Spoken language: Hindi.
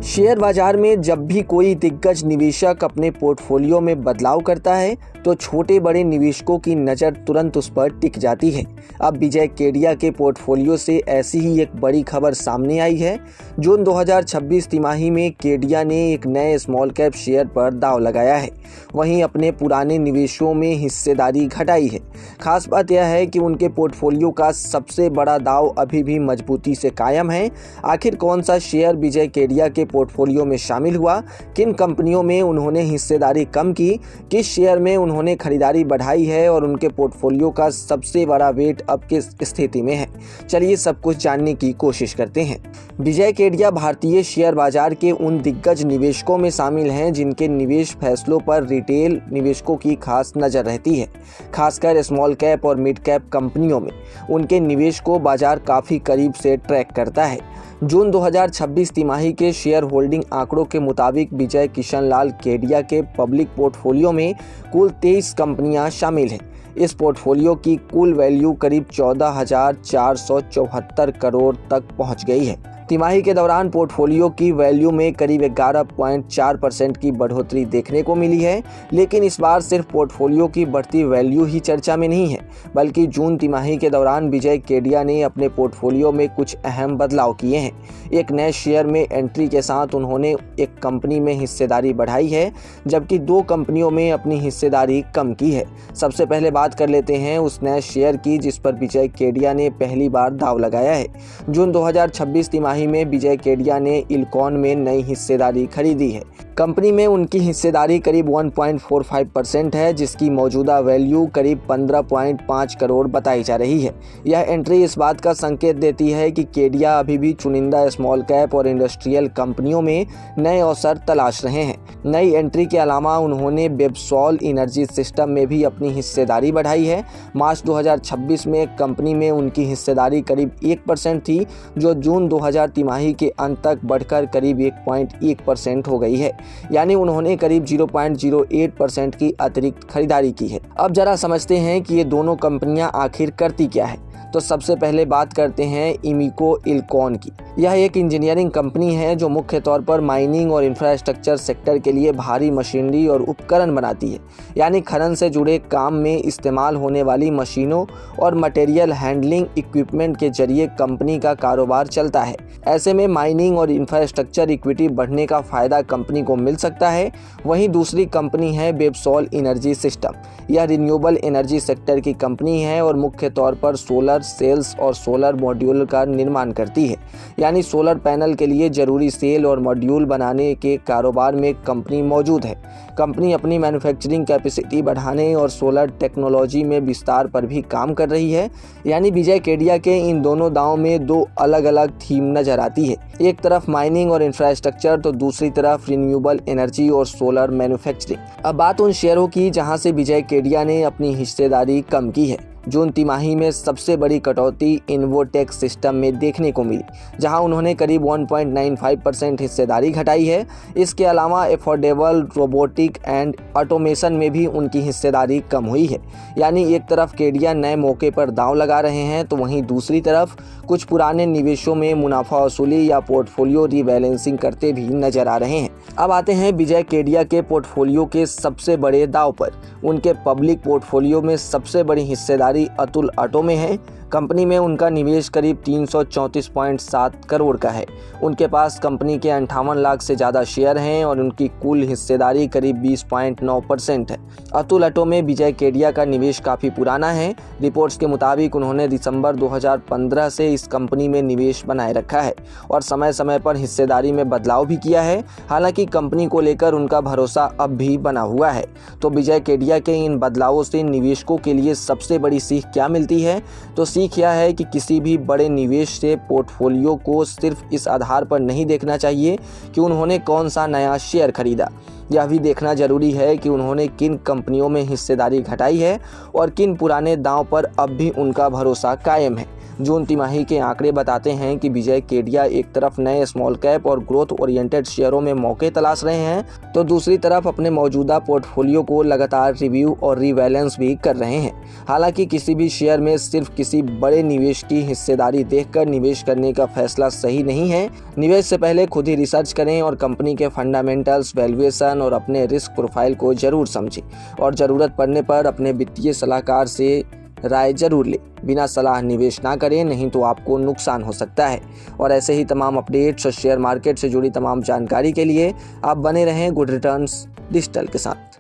शेयर बाजार में जब भी कोई दिग्गज निवेशक अपने पोर्टफोलियो में बदलाव करता है तो छोटे बड़े निवेशकों की नज़र तुरंत उस पर टिक जाती है। अब विजय केडिया के पोर्टफोलियो से ऐसी ही एक बड़ी खबर सामने आई है। जून 2026 तिमाही में केडिया ने एक नए स्मॉल कैप शेयर पर दांव लगाया है, वहीं अपने पुराने निवेशों में हिस्सेदारी घटाई है। खास बात यह है कि उनके पोर्टफोलियो का सबसे बड़ा दांव अभी भी मजबूती से कायम है। आखिर कौन सा शेयर विजय केडिया के पोर्टफोलियो में शामिल हुआ, किन कंपनियों में उन्होंने हिस्सेदारी कम की, किस शेयर में उन्होंने खरीदारी बढ़ाई है और उनके पोर्टफोलियो का सबसे बड़ा वेट अब किस स्थिति में है, चलिए सब कुछ जानने की कोशिश करते हैं। विजय केडिया भारतीय शेयर बाजार के उन दिग्गज निवेशकों में शामिल हैं जिनके निवेश फैसलों पर रिटेल निवेशकों की खास नज़र रहती है। खासकर स्मॉल कैप और मिड कैप कंपनियों में उनके निवेश को बाजार काफ़ी करीब से ट्रैक करता है। जून 2026 तिमाही के शेयर होल्डिंग आंकड़ों के मुताबिक विजय किशन लाल केडिया के पब्लिक पोर्टफोलियो में कुल 23 कंपनियां शामिल हैं। इस पोर्टफोलियो की कुल वैल्यू करीब 14,474 करोड़ तक पहुंच गई है। तिमाही के दौरान पोर्टफोलियो की वैल्यू में करीब 11.4% की बढ़ोतरी देखने को मिली है, लेकिन इस बार सिर्फ पोर्टफोलियो की बढ़ती वैल्यू ही चर्चा में नहीं है, बल्कि जून तिमाही के दौरान विजय केडिया ने अपने पोर्टफोलियो में कुछ अहम बदलाव किए हैं। एक नए शेयर में एंट्री के साथ उन्होंने एक कंपनी में हिस्सेदारी बढ़ाई है, जबकि 2 कंपनियों में अपनी हिस्सेदारी कम की है। सबसे पहले बात कर लेते हैं उस नए शेयर की जिस पर विजय केडिया ने पहली बार दांव लगाया है। जून 2026 तिमाही में विजय केडिया ने इलकॉन में नई हिस्सेदारी खरीदी है। कंपनी में उनकी हिस्सेदारी करीब 1.45% है, जिसकी मौजूदा वैल्यू करीब 15.5 करोड़ बताई जा रही है। यह एंट्री इस बात का संकेत देती है कि केडिया अभी भी चुनिंदा स्मॉल कैप और इंडस्ट्रियल कंपनियों में नए अवसर तलाश रहे हैं। नई एंट्री के अलावा उन्होंने बेबसॉल एनर्जी सिस्टम में भी अपनी हिस्सेदारी बढ़ाई है। मार्च 2026 में कंपनी में उनकी हिस्सेदारी करीब 1% थी, जो जून 2000 तिमाही के अंत तक बढ़कर करीब 1.1% हो गई है, यानी उन्होंने करीब 0.08% की अतिरिक्त खरीदारी की है। अब जरा समझते हैं कि ये दोनों कंपनियां आखिर करती क्या है। तो सबसे पहले बात करते हैं इमिको इलकॉन की। यह एक इंजीनियरिंग कंपनी है जो मुख्य तौर पर माइनिंग और इंफ्रास्ट्रक्चर सेक्टर के लिए भारी मशीनरी और उपकरण बनाती है, यानी खनन से जुड़े काम में इस्तेमाल होने वाली मशीनों और मटेरियल हैंडलिंग इक्विपमेंट के जरिए कंपनी का कारोबार चलता है। ऐसे में माइनिंग और इंफ्रास्ट्रक्चर इक्विटी बढ़ने का फायदा कंपनी को मिल सकता है। वहीं दूसरी कंपनी है बेबसॉल एनर्जी सिस्टम। यह रिन्यूएबल एनर्जी सेक्टर की कंपनी है और मुख्य तौर पर सोलर सेल्स और सोलर मॉड्यूल का निर्माण करती है, यानी सोलर पैनल के लिए जरूरी सेल और मॉड्यूल बनाने के कारोबार में कंपनी मौजूद है। कंपनी अपनी मैन्युफैक्चरिंग कैपेसिटी बढ़ाने और सोलर टेक्नोलॉजी में विस्तार पर भी काम कर रही है। यानी विजय केडिया के इन दोनों दांव में 2 अलग अलग थीम नजर आती है। एक तरफ माइनिंग और इंफ्रास्ट्रक्चर तो दूसरी तरफ रिन्यूएबल एनर्जी और सोलर मैन्युफैक्चरिंग। अब बात उन शेयरों की जहां से विजय केडिया ने अपनी हिस्सेदारी कम की है। जून तिमाही में सबसे बड़ी कटौती इन्वोटेक सिस्टम में देखने को मिली, जहां उन्होंने करीब 1.95% हिस्सेदारी घटाई है। इसके अलावा एफोर्डेबल रोबोटिक एंड ऑटोमेशन में भी उनकी हिस्सेदारी कम हुई है। यानी एक तरफ केडिया नए मौके पर दांव लगा रहे हैं, तो वहीं दूसरी तरफ कुछ पुराने निवेशों में मुनाफा वसूली या पोर्टफोलियो रीबैलेंसिंग करते भी नजर आ रहे हैं। अब आते हैं विजय केडिया के पोर्टफोलियो के सबसे बड़े दांव पर। उनके पब्लिक पोर्टफोलियो में सबसे बड़ी हिस्सेदारी अतुल ऑटो में है। कंपनी में उनका निवेश करीब 334.7 करोड़ का है। उनके पास कंपनी के 58 लाख से ज़्यादा शेयर हैं और उनकी कुल हिस्सेदारी करीब 20.9% है। अतुल ऑटो में विजय केडिया का निवेश काफ़ी पुराना है। रिपोर्ट्स के मुताबिक उन्होंने दिसंबर 2015 से इस कंपनी में निवेश बनाए रखा है और समय समय पर हिस्सेदारी में बदलाव भी किया है। हालांकि कंपनी को लेकर उनका भरोसा अब भी बना हुआ है। तो विजय केडिया के इन बदलावों से निवेशकों के लिए सबसे बड़ी सीख क्या मिलती है? तो सीख यह है कि किसी भी बड़े निवेश से पोर्टफोलियो को सिर्फ इस आधार पर नहीं देखना चाहिए कि उन्होंने कौन सा नया शेयर खरीदा। यह भी देखना जरूरी है कि उन्होंने किन कंपनियों में हिस्सेदारी घटाई है और किन पुराने दांव पर अब भी उनका भरोसा कायम है। जून तिमाही के आंकड़े बताते हैं कि विजय केडिया एक तरफ नए स्मॉल कैप और ग्रोथ ओरिएंटेड शेयरों में मौके तलाश रहे हैं तो दूसरी तरफ अपने मौजूदा पोर्टफोलियो को लगातार रिव्यू और रीबैलेंस भी कर रहे हैं। हालांकि किसी भी शेयर में सिर्फ किसी बड़े निवेश की हिस्सेदारी देखकर निवेश करने का फैसला सही नहीं है। निवेश से पहले खुद ही रिसर्च करें और कंपनी के फंडामेंटल्स, वैल्यूएशन और अपने रिस्क प्रोफाइल को जरूर समझें और ज़रूरत पड़ने पर अपने वित्तीय सलाहकार से राय जरूर लें। बिना सलाह निवेश ना करें, नहीं तो आपको नुकसान हो सकता है। और ऐसे ही तमाम अपडेट्स और शेयर मार्केट से जुड़ी तमाम जानकारी के लिए आप बने रहें गुड रिटर्न्स डिजिटल के साथ।